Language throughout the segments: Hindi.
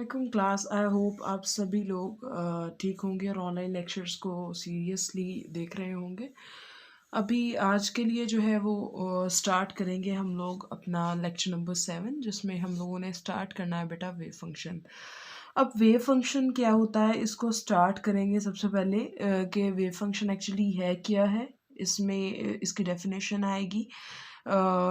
वालेकुम क्लास। आई होप आप सभी लोग ठीक होंगे और ऑनलाइन लेक्चर्स को सीरियसली देख रहे होंगे। अभी आज के लिए जो है वो स्टार्ट करेंगे हम लोग अपना लेक्चर नंबर 7, जिसमें हम लोगों ने स्टार्ट करना है बेटा वेव फंक्शन। अब वेव फंक्शन क्या होता है, इसको स्टार्ट करेंगे सबसे पहले कि वेव फंक्शन एक्चुअली है क्या है। इसमें इसकी डेफिनेशन आएगी,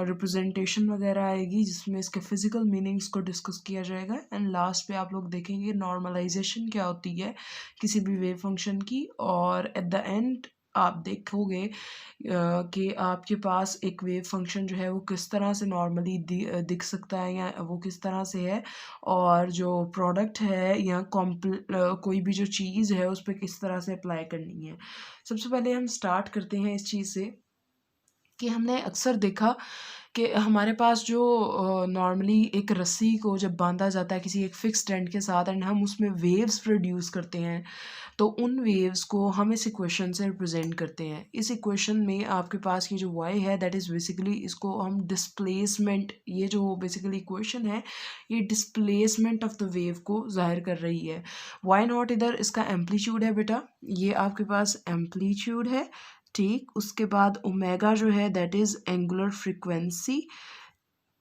रिप्रेजेंटेशन वगैरह आएगी, जिसमें इसके फिजिकल मीनिंग्स को डिस्कस किया जाएगा। एंड लास्ट पे आप लोग देखेंगे नॉर्मलाइजेशन क्या होती है किसी भी वेव फंक्शन की। और एट द एंड आप देखोगे कि आपके पास एक वेव फंक्शन जो है वो किस तरह से नॉर्मली दिख सकता है या वो किस तरह से है, और जो प्रोडक्ट है या कोई भी जो चीज़ है उस पर किस तरह से अप्लाई करनी है। सबसे पहले हम स्टार्ट करते हैं इस चीज़ से कि हमने अक्सर देखा कि हमारे पास जो नॉर्मली एक रस्सी को जब बांधा जाता है किसी एक फिक्स स्टैंड के साथ एंड हम उसमें वेव्स प्रोड्यूस करते हैं, तो उन वेव्स को हम इस इक्वेशन से रिप्रेजेंट करते हैं। इस इक्वेशन में आपके पास ये जो y है दैट इज़ बेसिकली, इसको हम डिस्प्लेसमेंट, ये जो बेसिकली इक्वेशन है ये डिस्प्लेसमेंट ऑफ द वेव को जाहिर कर रही है। y नॉट इधर इसका एम्पलीट्यूड है बेटा, ये आपके पास एम्पलीट्यूड है। ठीक, उसके बाद ओमेगा जो है दैट इज एंगुलर फ्रीक्वेंसी।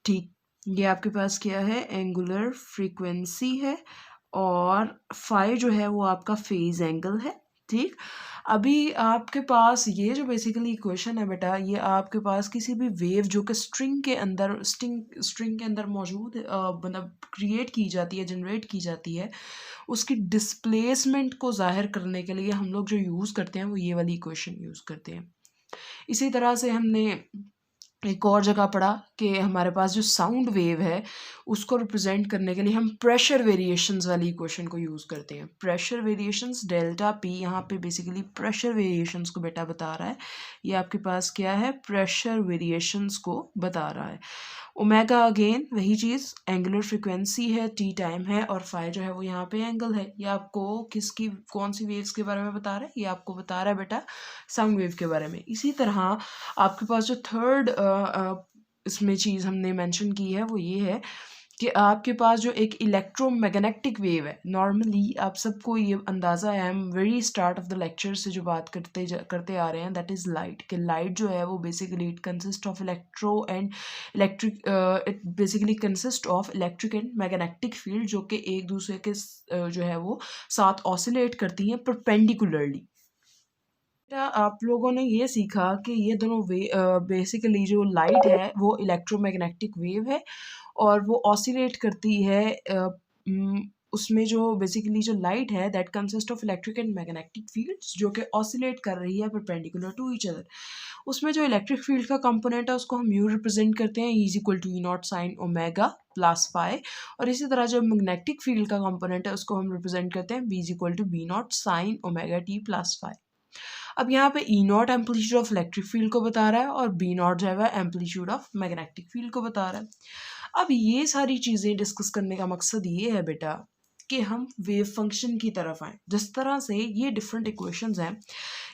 ठीक, ये आपके पास क्या है, एंगुलर फ्रीक्वेंसी है। और फाई जो है वो आपका फेज एंगल है। ठीक, अभी आपके पास ये जो बेसिकली इक्वेशन है बेटा, ये आपके पास किसी भी वेव जो कि स्ट्रिंग के अंदर मौजूद मतलब क्रिएट की जाती है, जनरेट की जाती है, उसकी डिस्प्लेसमेंट को जाहिर करने के लिए हम लोग जो यूज़ करते हैं वो ये वाली इक्वेशन यूज़ करते हैं। इसी तरह से हमने एक और जगह पढ़ा कि हमारे पास जो साउंड वेव है उसको रिप्रेजेंट करने के लिए हम प्रेशर वेरिएशंस वाली इक्वेशन को यूज़ करते हैं। प्रेशर वेरिएशंस डेल्टा पी, यहाँ पे बेसिकली प्रेशर वेरिएशंस को बेटा बता रहा है। ये आपके पास क्या है, प्रेशर वेरिएशंस को बता रहा है। ओमेगा अगेन वही चीज़, एंगुलर फ्रीक्वेंसी है, टी टाइम है, और फाई जो है वो यहाँ पे एंगल है। ये आपको किसकी, कौन सी वेव्स के बारे में बता रहा है, ये आपको बता रहा है बेटा साउंड वेव के बारे में। इसी तरह आपके पास जो थर्ड इसमें चीज़ हमने मेंशन की है वो ये है कि आपके पास जो एक इलेक्ट्रोमैग्नेटिक वेव है, नॉर्मली आप सबको ये अंदाज़ा है, हम very start of the lecture से जो बात करते आ रहे हैं, दैट इज़ लाइट। कि लाइट जो है वो basically it consist of electric it basically consist of electric and magnetic field, जो कि एक दूसरे के जो है वो साथ ऑसिलेट करती हैं परपेंडिकुलरली। आप लोगों ने ये सीखा कि ये दोनों बेसिकली जो लाइट है वो इलेक्ट्रोमैग्नेटिक वेव है और वो ऑसिलेट करती है उसमें जो बेसिकली जो लाइट है that consist of electric and magnetic fields, जो कि ऑसिलेट कर रही है परपेंडिकुलर टू ईच अदर। उसमें जो इलेक्ट्रिक फील्ड का कंपोनेंट है उसको हम यू रिप्रेजेंट करते हैं, is equal to E naught sine omega plus phi. और इसी तरह जो मैग्नेटिक फील्ड का कंपोनेंट है उसको हम रिप्रेजेंट करते हैं B is equal to B not sine omega T plus phi. अब यहाँ पे E not amplitude of electric field को बता रहा है और बी नॉट जो है एम्पलीट्यूड ऑफ मैग्नेटिक फील्ड को बता रहा है। अब ये सारी चीज़ें डिस्कस करने का मकसद ये है बेटा कि हम वेव फंक्शन की तरफ आएँ। जिस तरह से ये डिफरेंट इक्वेशंस हैं,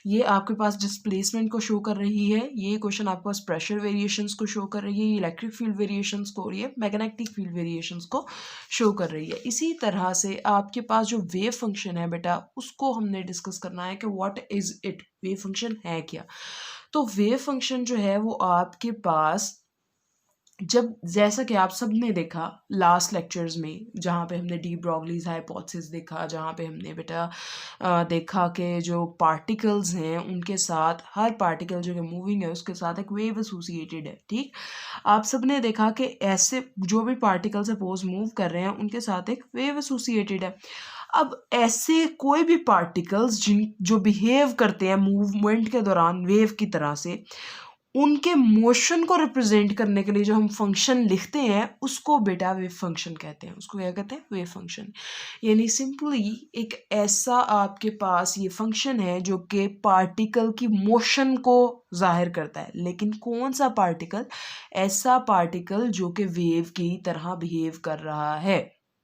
ये आपके पास डिस्प्लेसमेंट को शो कर रही है, ये इक्वेशन आपके पास प्रेशर वेरिएशंस को शो कर रही है, इलेक्ट्रिक फील्ड वेरिएशंस को और ये मैग्नेटिक फील्ड वेरिएशंस को शो कर रही है। इसी तरह से आपके पास जो वेव फंक्शन है बेटा उसको हमने डिस्कस करना है कि what is it, wave function है क्या। तो वेव फंक्शन जो है वो आपके पास, जब जैसा कि आप सबने देखा लास्ट लेक्चर्स में जहाँ पे हमने डी ब्रॉगलीज हाइपोथेसिस देखा, जहाँ पे हमने बेटा देखा कि जो पार्टिकल्स हैं उनके साथ, हर पार्टिकल जो कि मूविंग है उसके साथ एक वेव एसोसिएटेड है। ठीक, आप सबने देखा कि ऐसे जो भी पार्टिकल सपोज मूव कर रहे हैं उनके साथ एक वेव एसोसिएटेड है। अब ऐसे कोई भी पार्टिकल्स जो बिहेव करते हैं मूवमेंट के दौरान वेव की तरह से, उनके मोशन को रिप्रेजेंट करने के लिए जो हम फंक्शन लिखते हैं उसको बेटा वेव फंक्शन कहते हैं। उसको क्या कहते हैं, वेव फंक्शन। यानी सिंपली एक ऐसा आपके पास ये फंक्शन है जो कि पार्टिकल की मोशन को जाहिर करता है। लेकिन कौन सा पार्टिकल, ऐसा पार्टिकल जो कि वेव की तरह बिहेव कर रहा है।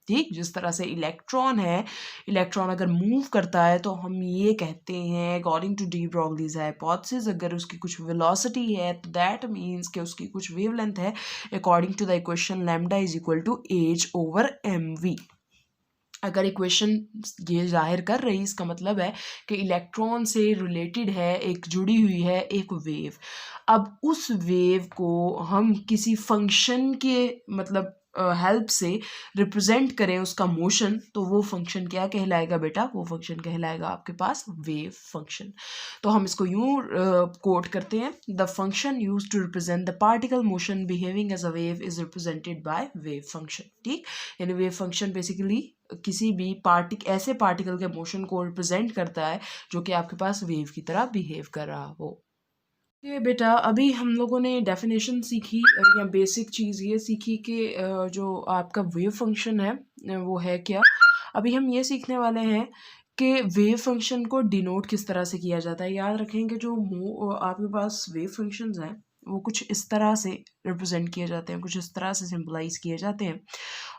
ठीक, जिस तरह से इलेक्ट्रॉन है, इलेक्ट्रॉन अगर मूव करता है तो हम ये कहते हैं according to de Broglie's hypothesis, अगर उसकी कुछ वेलोसिटी है तो दैट मीन्स कि उसकी कुछ वेवलेंथ है according to the equation lambda is equal to H over M V. अगर इक्वेशन ये ज़ाहिर कर रही, इसका मतलब है कि इलेक्ट्रॉन से रिलेटेड है, एक जुड़ी हुई है एक वेव। अब उस वेव को हम किसी फंक्शन के मतलब हेल्प से रिप्रेजेंट करें उसका मोशन, तो वो फंक्शन क्या कहलाएगा बेटा? वो फंक्शन कहलाएगा आपके पास वेव फंक्शन। तो हम इसको यूं कोट करते हैं, the function use to represent the particle motion behaving as a wave is represented by wave function. ठीक, यानी वेव फंक्शन बेसिकली किसी भी ऐसे पार्टिकल के मोशन को रिप्रेजेंट करता है जो कि आपके पास वेव की तरह बिहेव कर रहा हो। ये बेटा अभी हम लोगों ने डेफिनेशन सीखी या बेसिक चीज़ ये सीखी कि जो आपका वेव फंक्शन है वो है क्या। अभी हम ये सीखने वाले हैं कि वेव फंक्शन को डिनोट किस तरह से किया जाता है। याद रखेंगे जो आपके पास वेव फंक्शंस हैं वो कुछ इस तरह से रिप्रेजेंट किए जाते हैं, कुछ इस तरह से सिंबलाइज किए जाते हैं।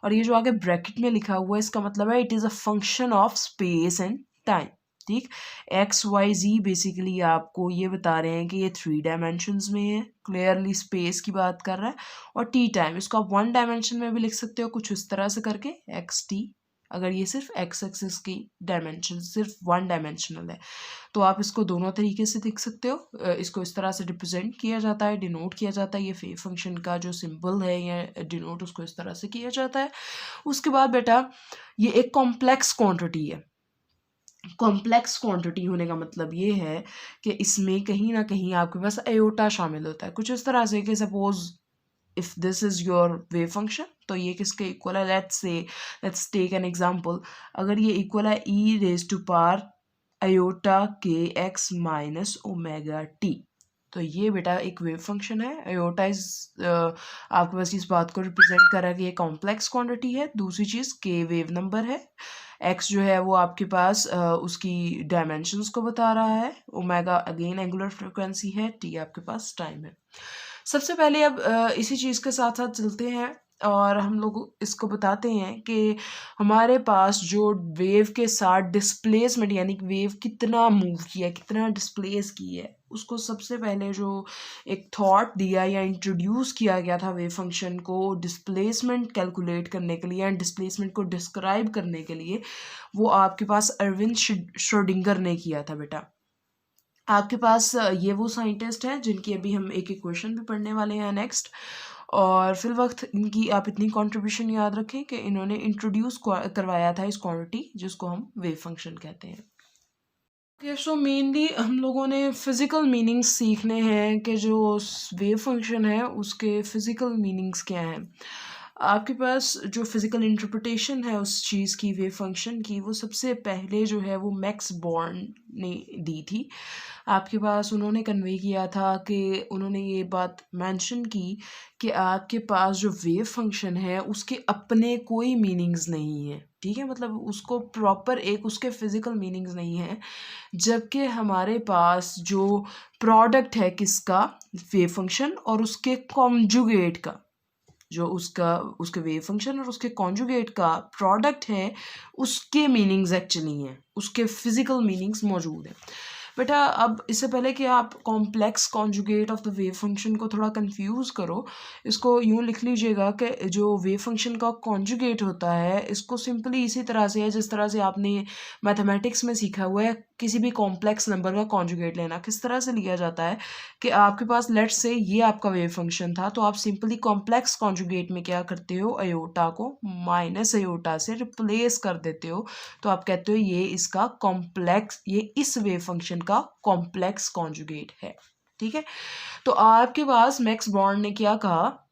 और ये जो आगे ब्रैकेट में लिखा हुआ है इसका मतलब है it is a function of space and time. ठीक, एक्स वाई जी बेसिकली आपको ये बता रहे हैं कि ये 3 डायमेंशंस में है, क्लियरली स्पेस की बात कर रहा है। और टी टाइम इसको आप 1 डायमेंशन में भी लिख सकते हो कुछ इस तरह से करके एक्स टी, अगर ये सिर्फ एक्स एक्सिस की डायमेंशन सिर्फ 1 डायमेंशनल है तो आप इसको दोनों तरीके से देख सकते हो। इसको इस तरह से रिप्रेजेंट किया जाता है, डिनोट किया जाता है। ये वेव फंक्शन का जो सिंबल है या डिनोट उसको इस तरह से किया जाता है। उसके बाद बेटा ये एक कॉम्प्लेक्स क्वांटिटी है। कॉम्प्लेक्स क्वांटिटी होने का मतलब ये है कि इसमें कहीं ना कहीं आपके पास आयोटा शामिल होता है, कुछ इस तरह से कि suppose if this is your wave function तो ये किसके इक्वल है? Let's take an example. अगर ये इक्वल है e raise to power iota के एक्स माइनस ओमेगा टी, तो ये बेटा एक वेव फंक्शन है। आयोटा इज आपके पास इस बात को रिप्रेजेंट कर रहा है कि ये कॉम्प्लेक्स क्वांटिटी है। दूसरी चीज़ के वेव नंबर है, एक्स जो है वो आपके पास उसकी डायमेंशंस को बता रहा है, ओमेगा अगेन एंगुलर फ्रिक्वेंसी है, टी आपके पास टाइम है। सबसे पहले अब इसी चीज़ के साथ साथ चलते हैं और हम लोग इसको बताते हैं कि हमारे पास जो वेव के साथ डिस्प्लेसमेंट यानी कि वेव कितना मूव किया, कितना डिस्प्लेस की है, उसको सबसे पहले जो एक थॉट दिया या इंट्रोड्यूस किया गया था वेव फंक्शन को डिस्प्लेसमेंट कैलकुलेट करने के लिए या डिस्प्लेसमेंट को डिस्क्राइब करने के लिए, वो आपके पास अरविंद श्रोडिंगर ने किया था बेटा। आपके पास ये वो साइंटिस्ट हैं जिनकी अभी हम एक एक क्वेश्चन भी पढ़ने वाले हैं नेक्स्ट। और फिल वक्त इनकी आप इतनी कंट्रीब्यूशन याद रखें कि इन्होंने इंट्रोड्यूस करवाया था इस क्वांटिटी जिसको हम वेव फंक्शन कहते हैं। सो मेनली हम लोगों ने फिज़िकल मीनिंग्स सीखने हैं कि जो वेव फंक्शन है उसके फिज़िकल मीनिंग्स क्या हैं। आपके पास जो फिज़िकल इंटरप्रिटेशन है उस चीज़ की वेव फंक्शन की, वो सबसे पहले जो है वो मैक्स बॉर्न ने दी थी। आपके पास उन्होंने कन्वे किया था कि उन्होंने ये बात मेंशन की कि आपके पास जो वेव फंक्शन है उसके अपने कोई मीनिंग्स नहीं है। ठीक है, मतलब उसको प्रॉपर एक उसके फिज़िकल मीनिंग्स नहीं है, जबकि हमारे पास जो प्रोडक्ट है किसका? वेव फंक्शन और उसके कॉन्जुगेट का, जो उसके वेव फंक्शन और उसके कॉन्जुगेट का प्रोडक्ट है, उसके मीनिंग्स एक्चुअली हैं, उसके फिजिकल मीनिंग्स मौजूद हैं। बेटा अब इससे पहले कि आप complex conjugate of the wave function को थोड़ा कंफ्यूज करो, इसको यूँ लिख लीजिएगा कि जो वेव फंक्शन का कॉन्जुगेट होता है इसको सिंपली इसी तरह से है जिस तरह से आपने मैथमेटिक्स में सीखा हुआ है किसी भी कॉम्प्लेक्स नंबर का कॉन्जुगेट लेना। किस तरह से लिया जाता है कि आपके पास लेट्स से ये आपका वेव फंक्शन था, तो आप सिंपली कॉम्प्लेक्स कॉन्जुगेट में क्या करते हो? अयोटा को माइनस अयोटा से रिप्लेस कर देते हो, तो आप कहते हो ये इसका कॉम्प्लेक्स, ये इस वेव फंक्शन का कॉम्प्लेक्स कॉन्जुगेट है। ठीक है, तो आपके पास मैक्स बॉर्न ने क्या कहा?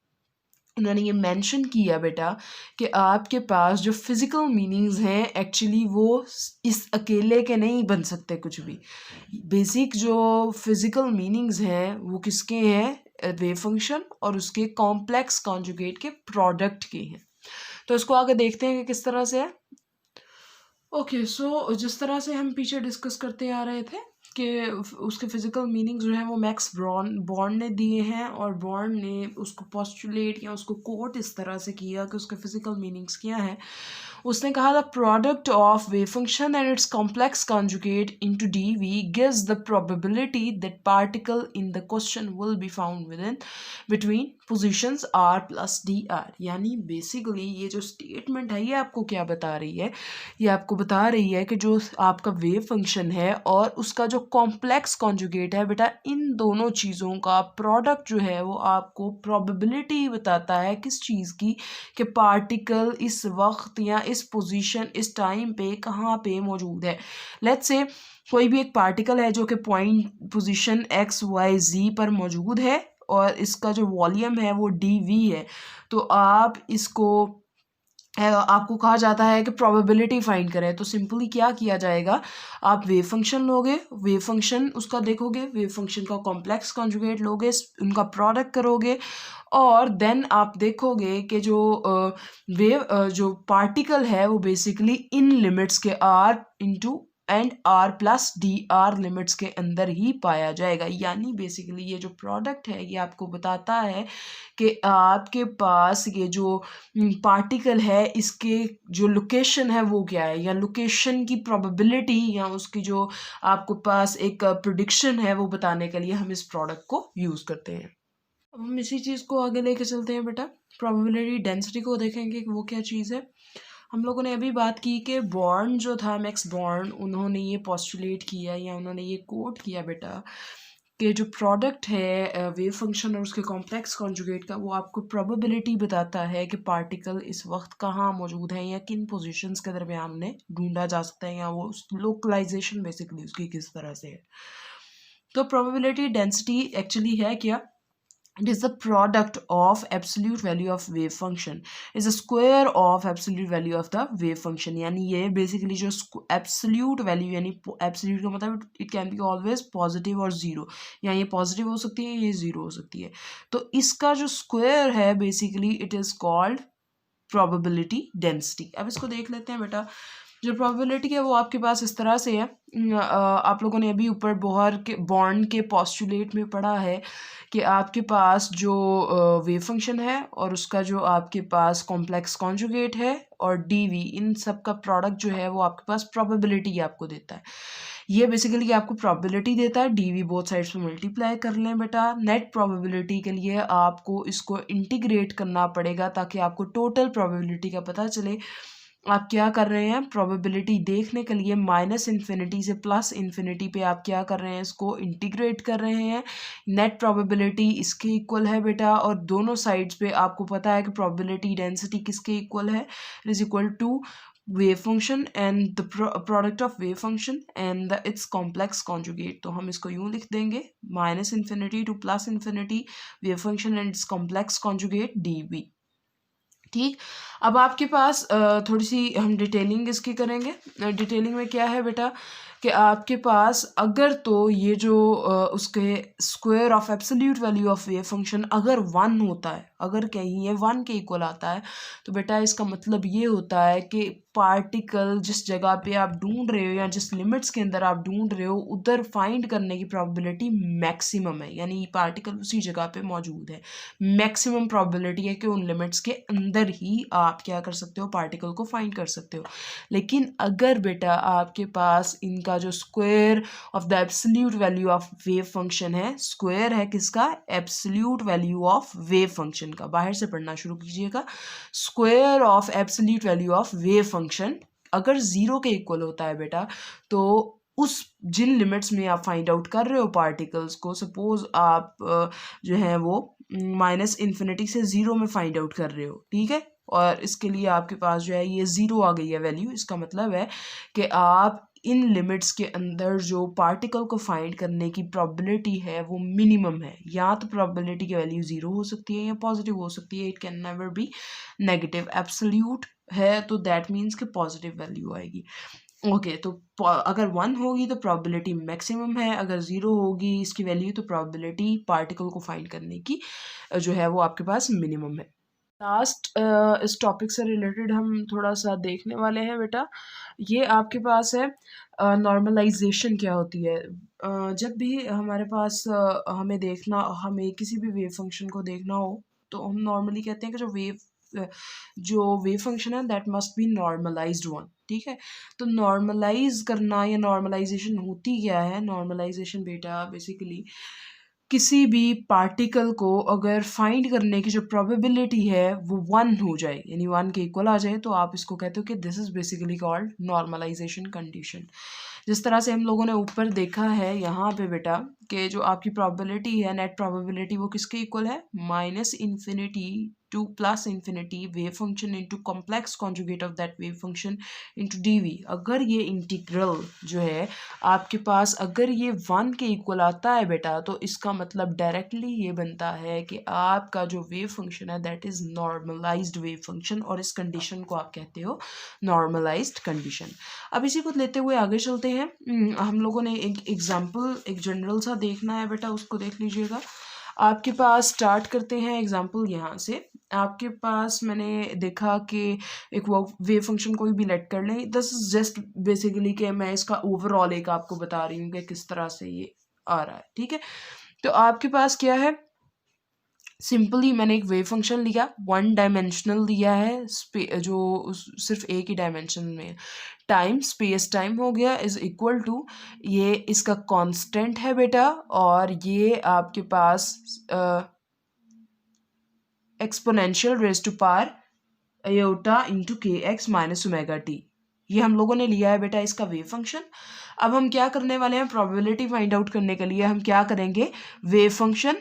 उन्होंने ये मेंशन किया बेटा कि आपके पास जो फिज़िकल मीनिंग्स हैं एक्चुअली वो इस अकेले के नहीं बन सकते कुछ भी। बेसिक जो फिज़िकल मीनिंग्स हैं वो किसके हैं? वेव फंक्शन और उसके कॉम्प्लेक्स कॉन्जुगेट के प्रोडक्ट के हैं। तो इसको आगे देखते हैं कि किस तरह से है। ओके सो जिस तरह से हम पीछे डिस्कस करते आ रहे थे कि उसके फिज़िकल मीनिंग्स जो हैं वो मैक्स बॉर्न ने दिए हैं और बॉर्न ने उसको पोस्टुलेट या उसको कोट इस तरह से किया कि उसके फिज़िकल मीनिंग्स क्या हैं। उसने कहा the product of wave function and its complex conjugate into dv gives the probability that particle in the question will be found within between positions r plus d r. यानी बेसिकली ये जो स्टेटमेंट है ये आपको क्या बता रही है, ये आपको बता रही है कि जो आपका वेव फंक्शन है और उसका जो कॉम्प्लेक्स कॉन्जुगेट है बेटा, इन दोनों चीज़ों का प्रोडक्ट जो है वो आपको प्रोबेबिलिटी बताता है किस चीज़ की, कि पार्टिकल इस वक्त या इस पोजीशन इस टाइम पे कहाँ पे मौजूद है। लेट्स से कोई भी एक पार्टिकल है जो कि पॉइंट पोजीशन एक्स वाई जी पर मौजूद है और इसका जो वॉल्यूम है वो डी वी है। तो आप इसको आपको कहा जाता है कि प्रोबेबिलिटी फाइंड करें। तो सिंपली क्या किया जाएगा, आप वेव फंक्शन लोगे, वेव फंक्शन उसका देखोगे, वेव फंक्शन का कॉम्प्लेक्स कॉन्जुगेट लोगे, उनका प्रोडक्ट करोगे और देन आप देखोगे कि जो वेव जो पार्टिकल है वो बेसिकली इन लिमिट्स के r into and r plus d r limits के अंदर ही पाया जाएगा। यानी बेसिकली ये जो प्रोडक्ट है ये आपको बताता है कि आपके पास ये जो पार्टिकल है इसके जो लोकेशन है वो क्या है, या लोकेशन की प्रोबेबिलिटी या उसकी जो आपको पास एक प्रिडिक्शन है वो बताने के लिए हम इस प्रोडक्ट को यूज़ करते हैं। अब हम इसी चीज़ को आगे लेके चलते हैं बेटा, प्रोबेबिलिटी डेंसिटी को देखेंगे कि वो क्या चीज़ है। हम लोगों ने अभी बात की कि बॉर्न जो था, मैक्स बॉर्न, उन्होंने ये पोस्टुलेट किया या उन्होंने ये कोट किया बेटा कि जो प्रोडक्ट है वेव फंक्शन और उसके कॉम्प्लेक्स कॉन्जुगेट का, वो आपको प्रोबेबिलिटी बताता है कि पार्टिकल इस वक्त कहाँ मौजूद है या किन पोजीशंस के दरमियान में ढूंढा जा सकता है, या वो लोकलाइजेशन बेसिकली उसकी किस तरह से है। तो प्रोबेबिलिटी डेंसिटी एक्चुअली है क्या, it is the product of absolute value of wave function is a square of absolute value of the wave function। यानी ये बेसिकली जो absolute value, यानी absolute का मतलब it can be always positive और जीरो, या ये पॉजिटिव हो सकती है ये जीरो हो सकती है। तो इसका जो स्क्वायर है basically it is called probability density। अब इसको देख लेते हैं बेटा, जो प्रोबेबिलिटी है वो आपके पास इस तरह से है, आप लोगों ने अभी ऊपर बॉर्न के पोस्टुलेट में पढ़ा है कि आपके पास जो वेव फंक्शन है और उसका जो आपके पास कॉम्प्लेक्स कॉन्जुगेट है और डीवी, इन सब का प्रोडक्ट जो है वो आपके पास प्रोबेबिलिटी आपको देता है। ये बेसिकली आपको प्रोबेबिलिटी देता है, डीवी बोथ साइड्स पे मल्टीप्लाई कर लें बेटा। नेट प्रोबेबिलिटी के लिए आपको इसको इंटीग्रेट करना पड़ेगा ताकि आपको टोटल प्रोबेबिलिटी का पता चले। आप क्या कर रहे हैं, प्रोबेबिलिटी देखने के लिए माइनस इन्फिनिटी से प्लस इन्फिनिटी पे आप क्या कर रहे हैं, इसको इंटीग्रेट कर रहे हैं। नेट प्रोबेबिलिटी इसके इक्वल है बेटा, और दोनों साइड्स पे आपको पता है कि प्रोबेबिलिटी डेंसिटी किसके इक्वल है, it is equal to wave function and the product of wave function and its complex conjugate. तो हम इसको यूं लिख देंगे, minus infinity to plus infinity wave function and its complex conjugate d. ठीक, अब आपके पास थोड़ी सी हम डिटेलिंग इसकी करेंगे। डिटेलिंग में क्या है बेटा कि आपके पास अगर तो ये जो उसके square of absolute value of wave function अगर 1 होता है, अगर कहीं ये 1 के इक्वल आता है, तो बेटा इसका मतलब ये होता है कि पार्टिकल जिस जगह पे आप ढूंढ रहे हो या जिस लिमिट्स के अंदर आप ढूंढ रहे हो उधर फाइंड करने की प्रोबेबिलिटी मैक्सिमम है, यानी पार्टिकल उसी जगह पे मौजूद है। मैक्सिमम प्रोबेबिलिटी है कि उन लिमिट्स के अंदर ही आप क्या कर सकते हो, पार्टिकल को फाइंड कर सकते हो। लेकिन अगर बेटा आपके पास इनका जो square of the absolute value of wave function है, स्क्वायर है किसका, absolute value of wave function का, बाहर से पढ़ना शुरू कीजिएगा, square of absolute value of wave function अगर 0 के इक्वल होता है बेटा, तो उस जिन लिमिट्स में आप फाइंड आउट कर रहे हो पार्टिकल्स को, सपोज आप जो है वो माइनस इन्फिनिटी से 0 में फाइंड आउट कर रहे हो, ठीक है, और इसके लिए आपके पास जो है ये 0 आ गई है वैल्यू। इसका मतलब है कि आप इन लिमिट्स के अंदर जो पार्टिकल को फाइंड करने की प्रोबेबिलिटी है वो मिनिमम है। या तो प्रोबेबिलिटी की वैल्यू 0 हो सकती है या पॉजिटिव हो सकती है, it can never be negative. Absolute है तो दैट मीन्स कि पॉजिटिव वैल्यू आएगी। ओके, तो अगर 1 होगी तो प्रोबेबिलिटी मैक्सिमम है, अगर 0 होगी इसकी वैल्यू तो प्रोबेबिलिटी पार्टिकल को फाइंड करने की जो है वो आपके पास मिनिमम है। लास्ट इस टॉपिक से रिलेटेड हम थोड़ा सा देखने वाले हैं बेटा, ये आपके पास है नॉर्मलाइजेशन क्या होती है। जब भी हमारे पास हमें किसी भी वेव फंक्शन को देखना हो तो हम नॉर्मली कहते हैं कि जो वेव जो वेव फंक्शन है that must be normalized one, ठीक है। तो नॉर्मलाइज करना या नॉर्मलाइजेशन होती क्या है? नॉर्मलाइजेशन बेटा बेसिकली किसी भी पार्टिकल को अगर फाइंड करने की जो प्रोबेबिलिटी है वो वन हो जाए, यानी वन के इक्वल आ जाए, तो आप इसको कहते हो कि this is basically called normalization condition. जिस तरह से हम लोगों ने ऊपर देखा है यहाँ पे बेटा कि जो आपकी प्रोबेबिलिटी है, नेट प्रोबेबिलिटी, वो किसके इक्वल है? Minus infinity to plus infinity wave function into complex conjugate of that wave function into dv. अगर ये इंटीग्रल जो है आपके पास अगर ये वन के इक्वल आता है बेटा, तो इसका मतलब डायरेक्टली ये बनता है कि आपका जो वेव फंक्शन है that is normalized wave function, और इस कंडीशन को आप कहते हो नॉर्मलाइज्ड कंडीशन। अब इसी को लेते हुए आगे चलते हैं। हम लोगों ने एक एग्जाम्पल, एक जनरल सा देखना है बेटा, उसको देख लीजिएगा। आपके पास स्टार्ट करते हैं एग्जाम्पल यहाँ से। आपके पास मैंने देखा कि एक वो वेव फंक्शन कोई भी लेट कर लें, दिस इज जस्ट बेसिकली कि मैं इसका ओवरऑल एक आपको बता रही हूँ कि किस तरह से ये आ रहा है, ठीक है। तो आपके पास क्या है, सिंपली मैंने एक वेव फंक्शन लिया, वन डायमेंशनल दिया है, जो सिर्फ एक ही डायमेंशन में है, टाइम स्पेस टाइम हो गया इज इक्वल टू, ये इसका कांस्टेंट है बेटा, और ये आपके पास exponential raise to power iota into के एक्स माइनस ओमेगा टी। ये हम लोगों ने लिया है बेटा इसका वेव फंक्शन। अब हम क्या करने वाले हैं, प्रोबेबिलिटी फाइंड आउट करने के लिए हम क्या करेंगे, वेव फंक्शन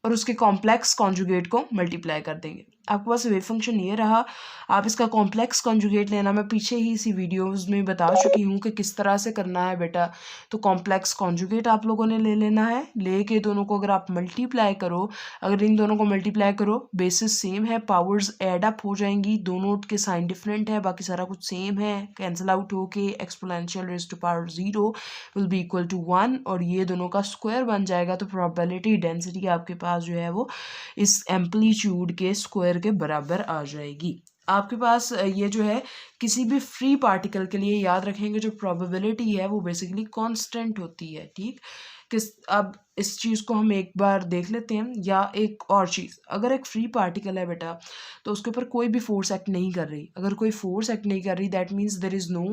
और उसके कॉम्प्लेक्स कॉन्जुगेट को मल्टीप्लाई कर देंगे। आपके पास वेव फंक्शन ये रहा, आप इसका कॉम्प्लेक्स कॉन्जुगेट लेना मैं पीछे ही इसी वीडियोस में बता चुकी हूँ कि किस तरह से करना है बेटा। तो कॉम्प्लेक्स कॉन्जुगेट आप लोगों ने ले लेना है, लेके दोनों को अगर आप मल्टीप्लाई करो, अगर इन दोनों को मल्टीप्लाई करो, बेसिस सेम है, पावर्स एड अप हो जाएंगी, दोनों के साइन डिफरेंट है, बाकी सारा कुछ सेम है, कैंसिल आउट होके exponential raise to power 0 will be equal to 1, और ये दोनों का स्क्वायर बन जाएगा। तो प्रोबेबिलिटी डेंसिटी आपके पास जो है वो इस एम्पलीट्यूड के स्क्वायर के बराबर आ जाएगी। आपके पास ये जो है किसी भी फ्री पार्टिकल के लिए याद रखेंगे जो प्रोबेबिलिटी है वो बेसिकली कांस्टेंट होती है, ठीक। अब इस चीज़ को हम एक बार देख लेते हैं। या एक और चीज़, अगर एक फ्री पार्टिकल है बेटा तो उसके ऊपर कोई भी फोर्स एक्ट नहीं कर रही, अगर कोई फोर्स एक्ट नहीं कर रही that means there is no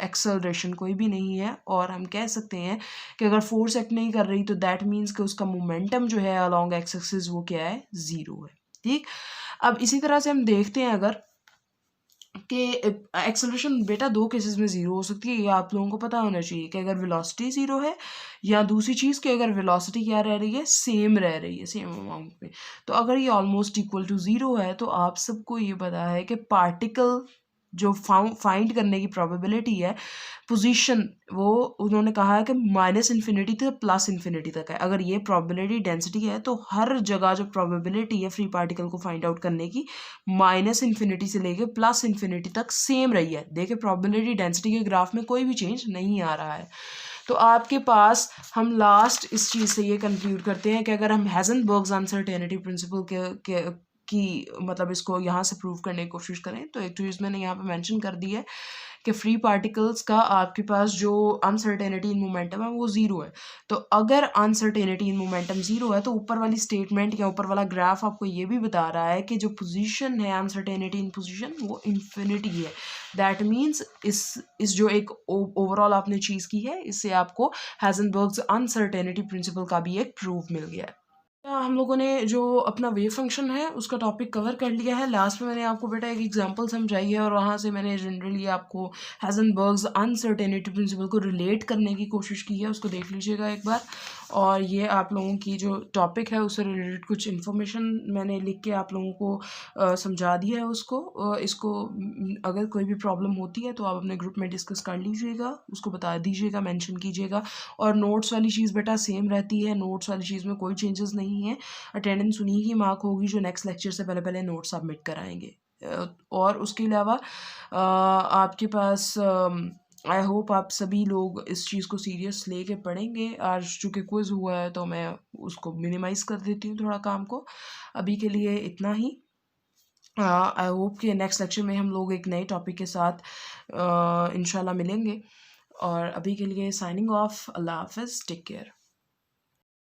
acceleration, कोई भी नहीं है, और हम कह सकते हैं कि अगर फोर्स एक्ट नहीं कर रही तो दैट मीन्स कि उसका मोमेंटम जो है अलॉन्ग एक्स एक्सिस वो क्या है, ज़ीरो है, ठीक। अब इसी तरह से हम देखते हैं अगर कि एक्सेलरेशन बेटा दो केसेस में ज़ीरो हो सकती है, ये आप लोगों को पता होना चाहिए कि अगर वेलोसिटी ज़ीरो है, या दूसरी चीज़ कि अगर वेलोसिटी क्या रह रही है, सेम रह रही है, सेम अमाउंट में। तो अगर ये ऑलमोस्ट इक्वल टू ज़ीरो है तो आप सबको ये पता है कि पार्टिकल जो फाइंड करने की प्रोबेबिलिटी है, पोजीशन, वो उन्होंने कहा है कि माइनस इन्फिनिटी से प्लस इन्फिनिटी तक है। अगर ये प्रोबेबिलिटी डेंसिटी है तो हर जगह जो प्रोबेबिलिटी है फ्री पार्टिकल को फाइंड आउट करने की, माइनस इन्फिनिटी से लेके प्लस इन्फिनिटी तक सेम रही है। देखिए प्रोबेबिलिटी डेंसिटी के ग्राफ में कोई भी चेंज नहीं आ रहा है। तो आपके पास हम लास्ट इस चीज़ से ये कंक्लूड करते हैं कि अगर हम हेज़नबर्ग्स अनसर्टेनिटी प्रिंसिपल के की मतलब इसको यहाँ से प्रूव करने की कोशिश करें, तो एक चीज़ मैंने यहाँ पे मेंशन कर दी है कि फ्री पार्टिकल्स का आपके पास जो अनसर्टेनिटी इन मोमेंटम है वो ज़ीरो है। तो अगर अनसर्टेनिटी इन मोमेंटम ज़ीरो है तो ऊपर वाली स्टेटमेंट या ऊपर वाला ग्राफ आपको ये भी बता रहा है कि जो पोजीशन है अनसर्टेनिटी इन पोजीशन वो इन्फिनिटी है। दैट मीन्स इस जो एक ओवरऑल आपने चीज़ की है, इससे आपको हेज़नबर्ग्स अनसर्टेनिटी प्रिंसिपल का भी एक प्रूफ मिल गया है। हम लोगों ने जो अपना वेव फंक्शन है उसका टॉपिक कवर कर लिया है। लास्ट में मैंने आपको बेटा एक एग्जांपल समझाई है और वहाँ से मैंने जनरली आपको हेज़नबर्ग्स अनसर्टेनिटी प्रिंसिपल को रिलेट करने की कोशिश की है, उसको देख लीजिएगा एक बार। और ये आप लोगों की जो टॉपिक है उससे रिलेटेड कुछ इन्फॉर्मेशन मैंने लिख के आप लोगों को समझा दिया है उसको। इसको अगर कोई भी प्रॉब्लम होती है तो आप अपने ग्रुप में डिस्कस कर लीजिएगा, उसको बता दीजिएगा, मेंशन कीजिएगा। और नोट्स वाली चीज़ बेटा सेम रहती है, नोट्स वाली चीज़ में कोई चेंजेस नहीं है। अटेंडेंस उन्हीं की मार्क होगी जो नेक्स्ट लेक्चर से पहले पहले नोट सबमिट कराएंगे। और उसके अलावा आपके पास आई होप आप सभी लोग इस चीज़ को सीरियस लेके पढ़ेंगे। आज चूँकि क्विज़ हुआ है तो मैं उसको मिनिमाइज़ कर देती हूँ थोड़ा काम को। अभी के लिए इतना ही। आई होप कि नेक्स्ट लेक्चर में हम लोग एक नए टॉपिक के साथ इंशाल्लाह मिलेंगे। और अभी के लिए साइनिंग ऑफ। अल्लाह हाफ़िज़, टेक केयर।